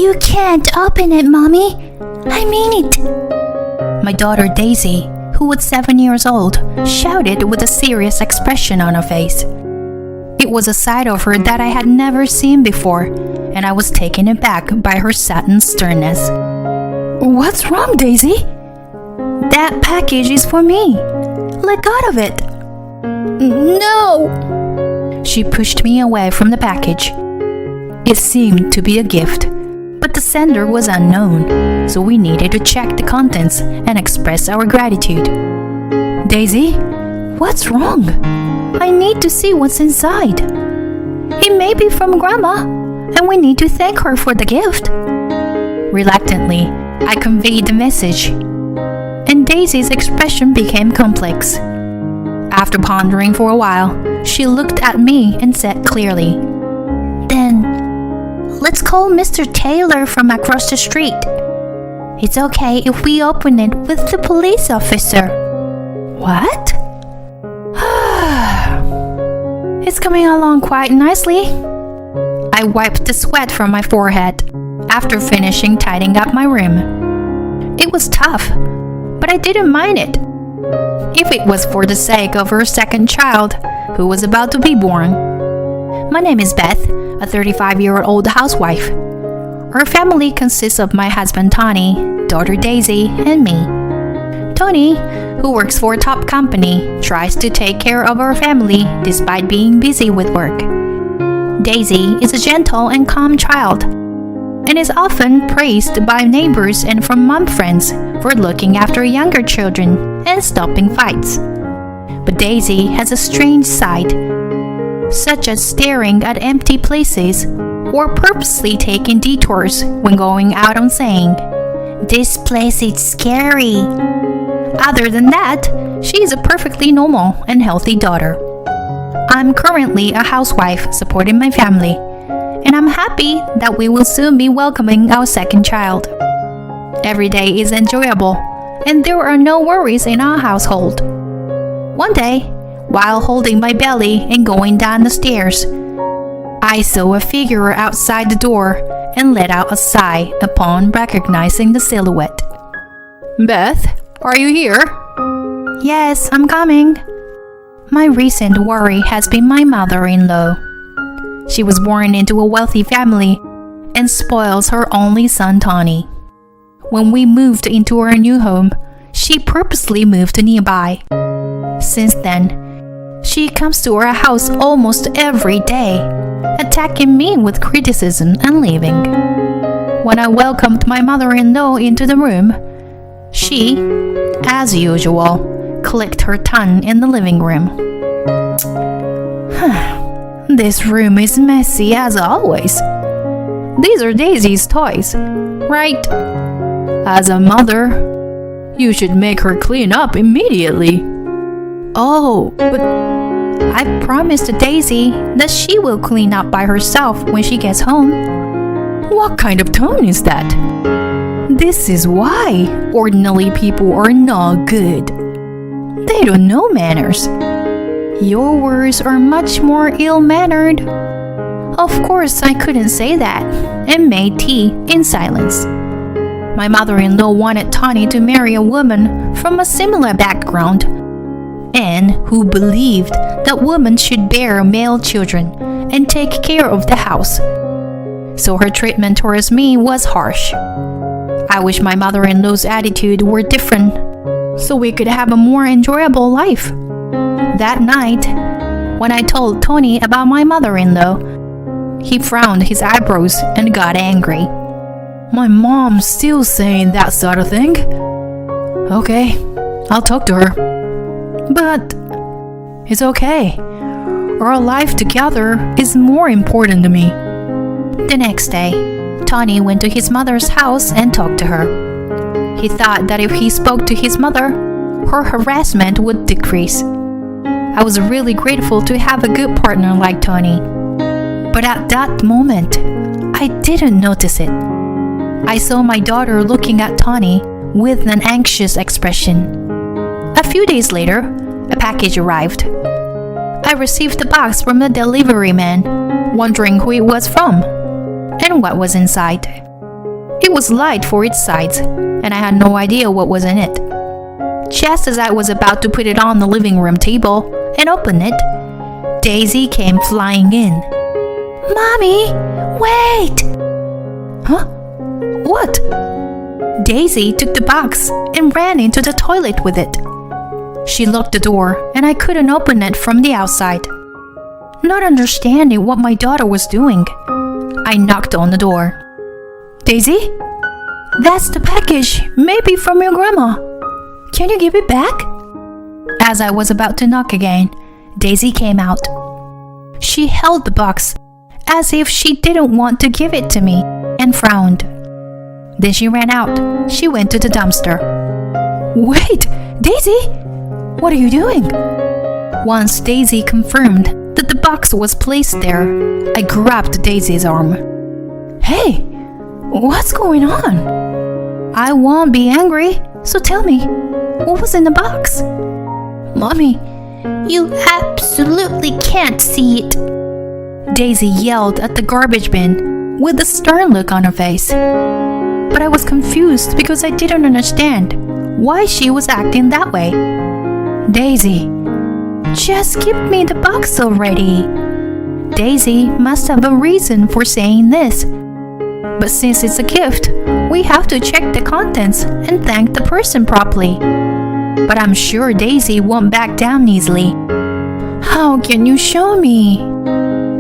You can't open it, Mommy. I mean it. My daughter Daisy, who was 7 years old, shouted with a serious expression on her face. It was a side of her that I had never seen before, and I was taken aback by her sudden sternness. What's wrong, Daisy? That package is for me. Let go of it. No! She pushed me away from the package. It seemed to be a gift, but the sender was unknown, so we needed to check the contents and express our gratitude. Daisy, what's wrong? I need to see what's inside. It may be from Grandma, and we need to thank her for the gift. Reluctantly, I conveyed the message, and Daisy's expression became complex. After pondering for a while, she looked at me and said clearly, Then, let's call Mr. Taylor from across the street. It's okay if we open it with the police officer. What? It's coming along quite nicely. I wiped the sweat from my forehead after finishing tidying up my room. It was tough, but I didn't mind it. If it was for the sake of her second child, who was about to be born. My name is Beth, a 35-year-old housewife. Our family consists of my husband Tony, daughter Daisy, and me. Tony, who works for a top company, tries to take care of our family despite being busy with work. Daisy is a gentle and calm child, and is often praised by neighbors and from mom friends for looking after younger children and stopping fights. But Daisy has a strange side, such as staring at empty places or purposely taking detours when going out and saying, "This place is scary." Other than that, she is a perfectly normal and healthy daughter. I'm currently a housewife supporting my family, and I'm happy that we will soon be welcoming our second child. Every day is enjoyable, and there are no worries in our household. One day, while holding my belly and going down the stairs, I saw a figure outside the door and let out a sigh upon recognizing the silhouette. Beth, are you here? Yes, I'm coming. My recent worry has been my mother-in-law. She was born into a wealthy family and spoils her only son Tony. When we moved into our new home, she purposely moved nearby. Since then, she comes to our house almost every day, attacking me with criticism and leaving. When I welcomed my mother-in-law into the room, she, as usual, clicked her tongue in the living room. This room is messy as always. These are Daisy's toys, right? As a mother, you should make her clean up immediately. Oh, but I promised Daisy that she will clean up by herself when she gets home. What kind of tone is that? This is why ordinary people are not good. They don't know manners. Your words are much more ill-mannered. Of course, I couldn't say that and made tea in silence. My mother-in-law wanted Tony to marry a woman from a similar background and who believed that women should bear male children and take care of the house. So her treatment towards me was harsh. I wish my mother-in-law's attitude were different so we could have a more enjoyable life. That night, when I told Tony about my mother-in-law, he frowned his eyebrows and got angry. My mom's still saying that sort of thing. Okay, I'll talk to her. But it's okay. Our life together is more important to me. The next day, Tony went to his mother's house and talked to her. He thought that if he spoke to his mother, her harassment would decrease. I was really grateful to have a good partner like Tony. But at that moment, I didn't notice it. I saw my daughter looking at Tony with an anxious expression. A few days later, a package arrived. I received the box from the delivery man, wondering who it was from and what was inside. It was light for its size, and I had no idea what was in it. Just as I was about to put it on the living room table and open it, Daisy came flying in. "Mommy, wait!" "Huh? What?" Daisy took the box and ran into the toilet with it. She locked the door, and I couldn't open it from the outside. Not understanding what my daughter was doing, I knocked on the door. "Daisy? That's the package, maybe from your grandma. Can you give it back?" As I was about to knock again, Daisy came out. She held the box as if she didn't want to give it to me and frowned. Then she ran out. She went to the dumpster. "Wait, Daisy! What are you doing?" Once Daisy confirmed that the box was placed there, I grabbed Daisy's arm. "Hey, what's going on?" "I won't be angry, so tell me, what was in the box?" "Mommy, you absolutely can't see it," Daisy yelled at the garbage bin with a stern look on her face. But I was confused because I didn't understand why she was acting that way. "Daisy, just give me the box already." Daisy must have a reason for saying this. But since it's a gift, we have to check the contents and thank the person properly. But I'm sure Daisy won't back down easily. "How can you show me?"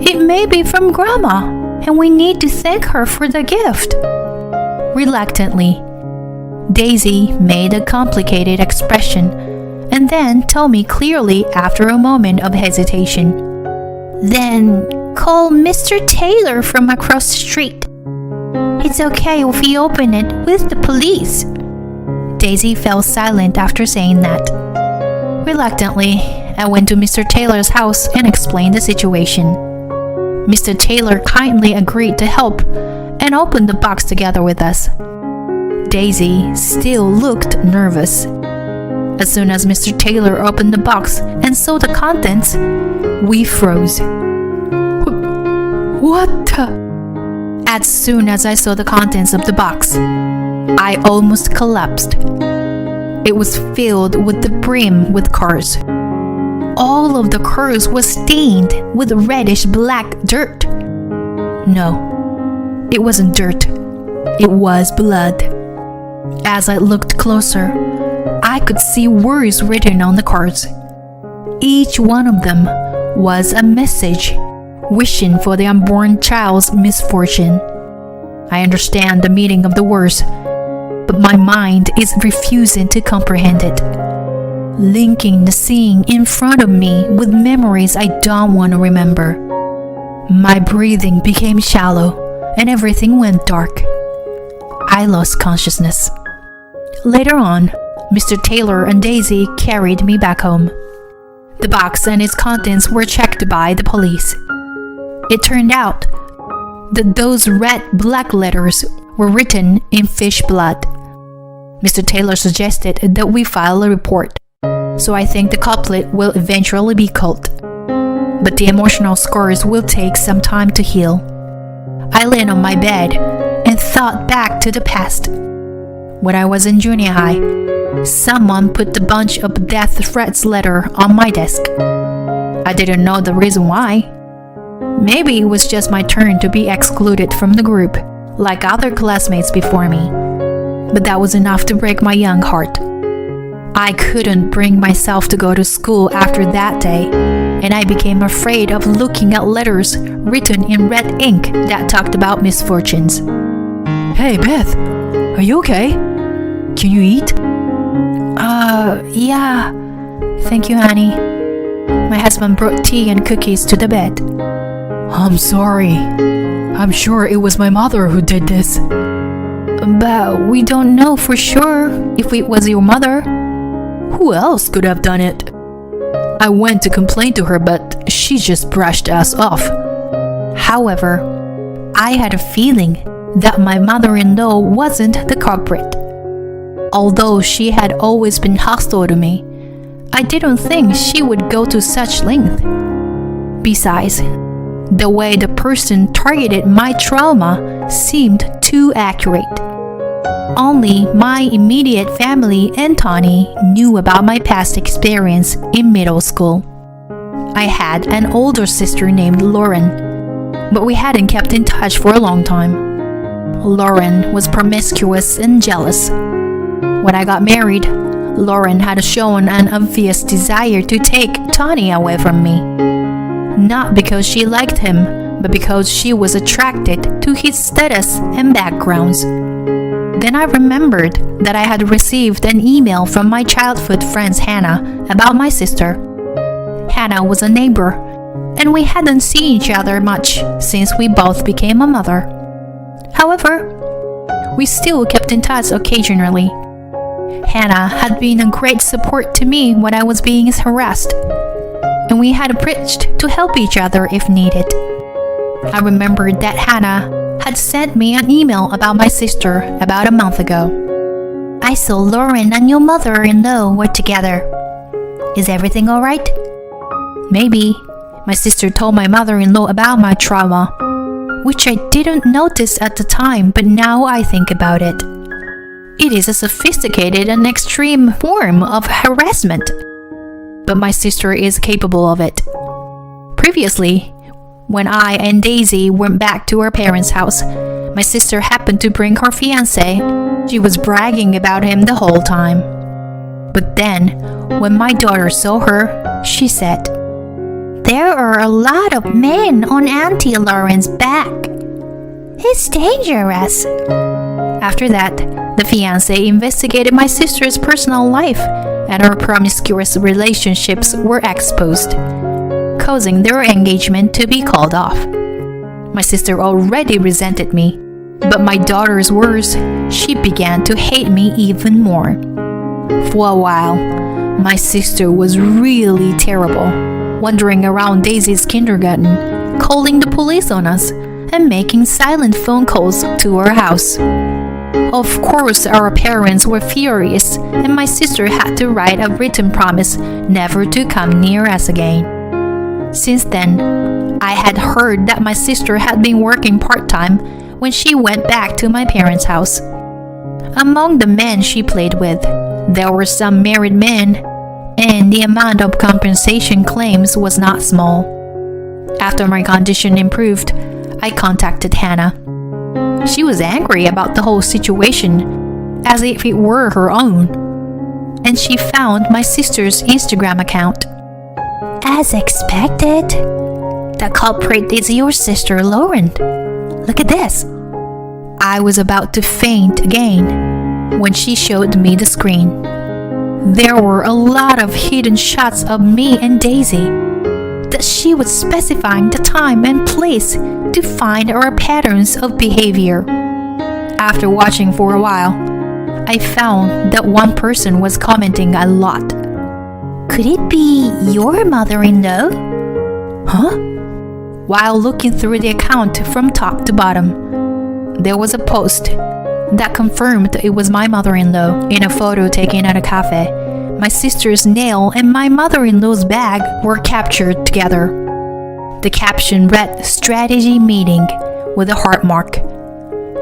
"It may be from Grandma, and we need to thank her for the gift." Reluctantly, Daisy made a complicated expression and then told me clearly after a moment of hesitation. "Then call Mr. Taylor from across the street. It's okay if we open it with the police." Daisy fell silent after saying that. Reluctantly, I went to Mr. Taylor's house and explained the situation. Mr. Taylor kindly agreed to help and opened the box together with us. Daisy still looked nervous. As soon as Mr. Taylor opened the box and saw the contents, we froze. "What the?" As soon as I saw the contents of the box, I almost collapsed. It was filled with the brim with cars. All of the cars was stained with reddish-black dirt. No, it wasn't dirt. It was blood. As I looked closer, I could see words written on the cards. Each one of them was a message wishing for the unborn child's misfortune. I understand the meaning of the words, but my mind is refusing to comprehend it. Linking the scene in front of me with memories I don't want to remember. My breathing became shallow and everything went dark. I lost consciousness. Later on, Mr. Taylor and Daisy carried me back home. The box and its contents were checked by the police. It turned out that those red-black letters were written in fish blood. Mr. Taylor suggested that we file a report, so I think the culprit will eventually be caught. But the emotional scars will take some time to heal. I lay on my bed and thought back to the past. When I was in junior high, someone put a bunch of death threats letter on my desk. I didn't know the reason why. Maybe it was just my turn to be excluded from the group, like other classmates before me. But that was enough to break my young heart. I couldn't bring myself to go to school after that day, and I became afraid of looking at letters written in red ink that talked about misfortunes. "Hey, Beth, are you okay? Can you eat?" Yeah. Thank you, honey. My husband brought tea and cookies to the bed. "I'm sorry. I'm sure it was my mother who did this." "But we don't know for sure if it was your mother. Who else could have done it?" I went to complain to her, but she just brushed us off. However, I had a feeling that my mother-in-law wasn't the culprit. Although she had always been hostile to me, I didn't think she would go to such length. Besides, the way the person targeted my trauma seemed too accurate. Only my immediate family and Tawny knew about my past experience in middle school. I had an older sister named Lauren, but we hadn't kept in touch for a long time. Lauren was promiscuous and jealous. When I got married, Lauren had shown an obvious desire to take Tawny away from me. Not because she liked him, but because she was attracted to his status and backgrounds. Then I remembered that I had received an email from my childhood friend Hannah about my sister. Hannah was a neighbor, and we hadn't seen each other much since we both became a mother. However, we still kept in touch occasionally. Hannah had been a great support to me when I was being harassed, and we had preached to help each other if needed. I remembered that Hannah had sent me an email about my sister about a month ago. I saw Lauren and your mother-in-law were together. Is everything all right? Maybe. My sister told my mother-in-law about my trauma, which I didn't notice at the time, but now I think about it. It is a sophisticated and extreme form of harassment, but my sister is capable of it. Previously, when I and Daisy went back to our parents' house, my sister happened to bring her fiancé. She was bragging about him the whole time. But then, when my daughter saw her, she said, "There are a lot of men on Auntie Lauren's back. He's dangerous." After that, the fiancé investigated my sister's personal life, and her promiscuous relationships were exposed, causing their engagement to be called off. My sister already resented me, but my daughter's worse, she began to hate me even more. For a while, my sister was really terrible, wandering around Daisy's kindergarten, calling the police on us, and making silent phone calls to our house. Of course, our parents were furious, and my sister had to write a written promise never to come near us again. Since then, I had heard that my sister had been working part-time when she went back to my parents' house. Among the men she played with, there were some married men, and the amount of compensation claims was not small. After my condition improved, I contacted Hannah. She was angry about the whole situation, as if it were her own, and she found my sister's Instagram account. As expected, the culprit is your sister Lauren. Look at this. I was about to faint again when she showed me the screen. There were a lot of hidden shots of me and Daisy that she was specifying the time and place to find our patterns of behavior. After watching for a while, I found that one person was commenting a lot. Could it be your mother-in-law? Huh? While looking through the account from top to bottom, there was a post that confirmed it was my mother-in-law in a photo taken at a cafe. My sister's nail and my mother-in-law's bag were captured together. The caption read "Strategy Meeting" with a heart mark,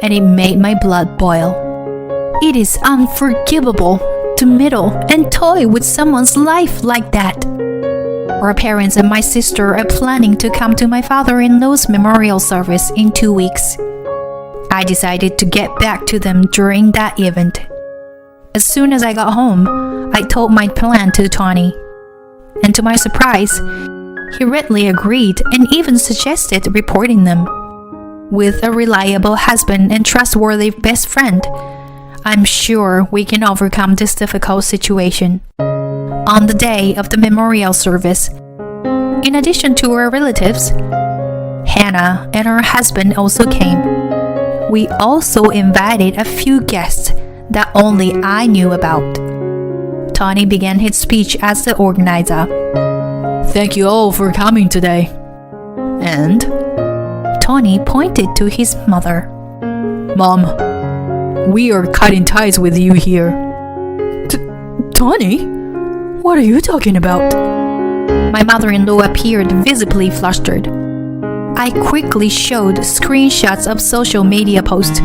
and it made my blood boil. It is unforgivable to meddle and toy with someone's life like that. Our parents and my sister are planning to come to my father-in-law's memorial service in 2 weeks. I decided to get back to them during that event. As soon as I got home, I told my plan to Tawny, and to my surprise, he readily agreed and even suggested reporting them. With a reliable husband and trustworthy best friend, I'm sure we can overcome this difficult situation. On the day of the memorial service, in addition to our relatives, Hannah and her husband also came. We also invited a few guests that only I knew about. Tawny began his speech as the organizer. "Thank you all for coming today." And Tawny pointed to his mother. "Mom, we are cutting ties with you here." Tawny? What are you talking about?" My mother-in-law appeared visibly flustered. I quickly showed screenshots of social media posts,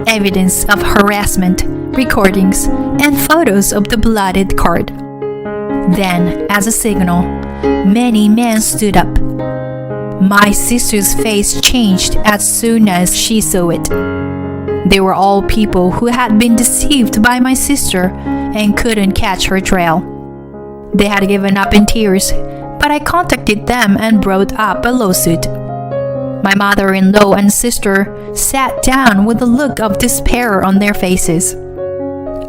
evidence of harassment, recordings, and photos of the bloodied card. Then, as a signal, many men stood up. My sister's face changed as soon as she saw it. They were all people who had been deceived by my sister and couldn't catch her trail. They had given up in tears, but I contacted them and brought up a lawsuit. My mother-in-law and sister sat down with a look of despair on their faces.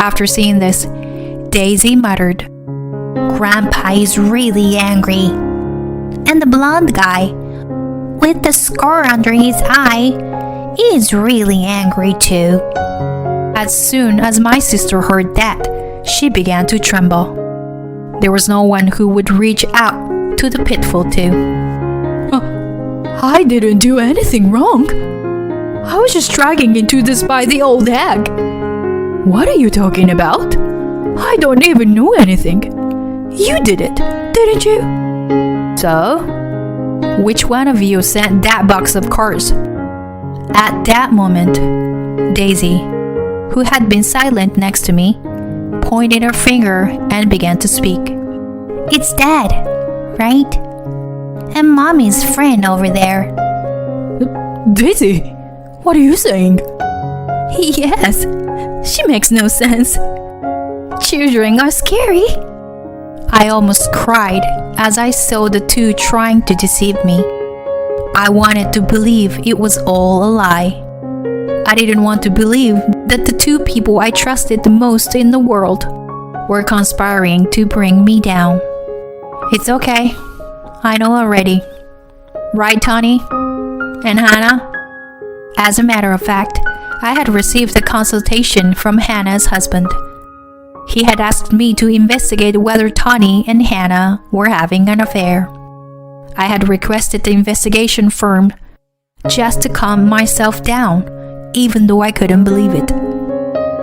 After seeing this, Daisy muttered, "Grandpa is really angry. And the blonde guy, with the scar under his eye, is really angry too." As soon as my sister heard that, she began to tremble. There was no one who would reach out to the pitfall too. I didn't do anything wrong. I was just dragging into this by the old hag. What are you talking about? I don't even know anything. You did it, didn't you? So, which one of you sent that box of cards? At that moment, Daisy, who had been silent next to me, pointed her finger and began to speak. It's Dad, right? And Mommy's friend over there. Daisy, what are you saying? Yes, she makes no sense. Children are scary. I almost cried as I saw the two trying to deceive me. I wanted to believe it was all a lie. I didn't want to believe that the two people I trusted the most in the world were conspiring to bring me down. It's okay. I know already. Right, Tony? And Hannah? As a matter of fact, I had received a consultation from Hannah's husband. He had asked me to investigate whether Tony and Hannah were having an affair. I had requested the investigation firm just to calm myself down, even though I couldn't believe it.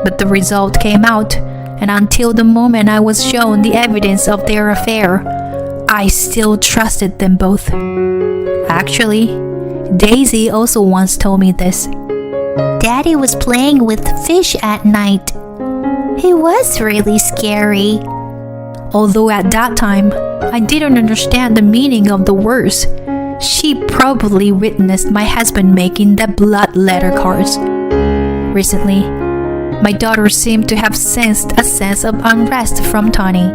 But the result came out, and until the moment I was shown the evidence of their affair, I still trusted them both. Actually, Daisy also once told me this. Daddy was playing with fish at night. It was really scary. Although at that time, I didn't understand the meaning of the words, she probably witnessed my husband making the blood letter cards. Recently, my daughter seemed to have sensed a sense of unrest from Tony.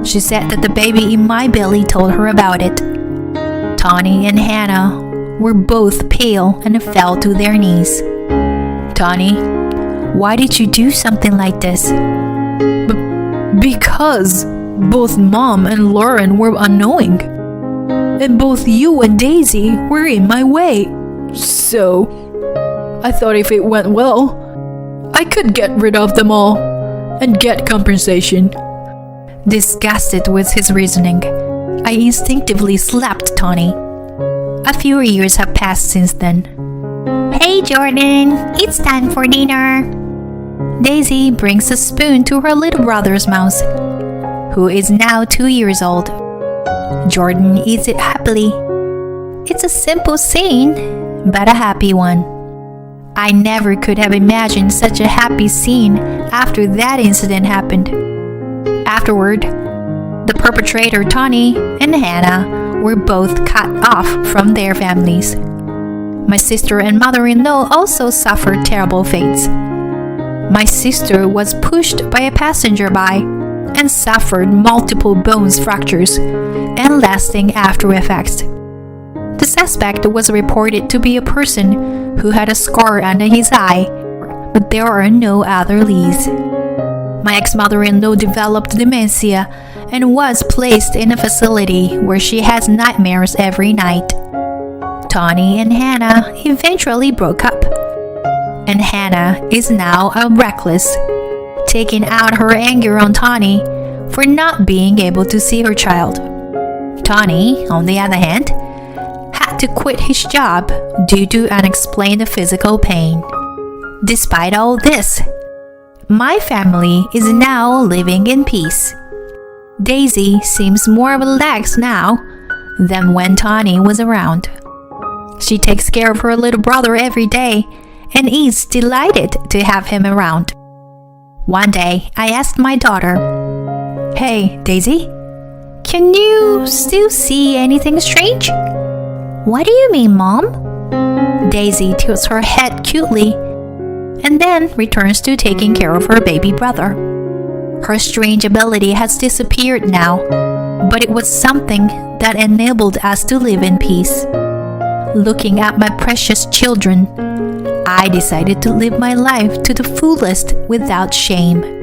She said that the baby in my belly told her about it. Tony and Hannah were both pale and fell to their knees. Tony, why did you do something like this? Because both Mom and Lauren were annoying. And both you and Daisy were in my way. So, I thought if it went well, I could get rid of them all and get compensation. Disgusted with his reasoning, I instinctively slapped Tony. A few years have passed since then. Hey Jordan, it's time for dinner. Daisy brings a spoon to her little brother's mouth, who is now 2 years old. Jordan eats it happily. It's a simple scene, but a happy one. I never could have imagined such a happy scene after that incident happened. Afterward, the perpetrator Tony and Hannah were both cut off from their families. My sister and mother-in-law also suffered terrible fates. My sister was pushed by a passerby and suffered multiple bone fractures and lasting after effects. The suspect was reported to be a person who had a scar under his eye, but there are no other leads. My ex-mother-in-law developed dementia and was placed in a facility where she has nightmares every night. Tony and Hannah eventually broke up, and Hannah is now reckless, taking out her anger on Tony for not being able to see her child. Tony, on the other hand, had to quit his job due to unexplained physical pain. Despite all this, my family is now living in peace. Daisy seems more relaxed now than when Tony was around. She takes care of her little brother every day and is delighted to have him around. One day, I asked my daughter, "Hey, Daisy, can you still see anything strange?" "What do you mean, Mom?" Daisy tilts her head cutely and then returns to taking care of her baby brother. Her strange ability has disappeared now, but it was something that enabled us to live in peace. Looking at my precious children, I decided to live my life to the fullest without shame.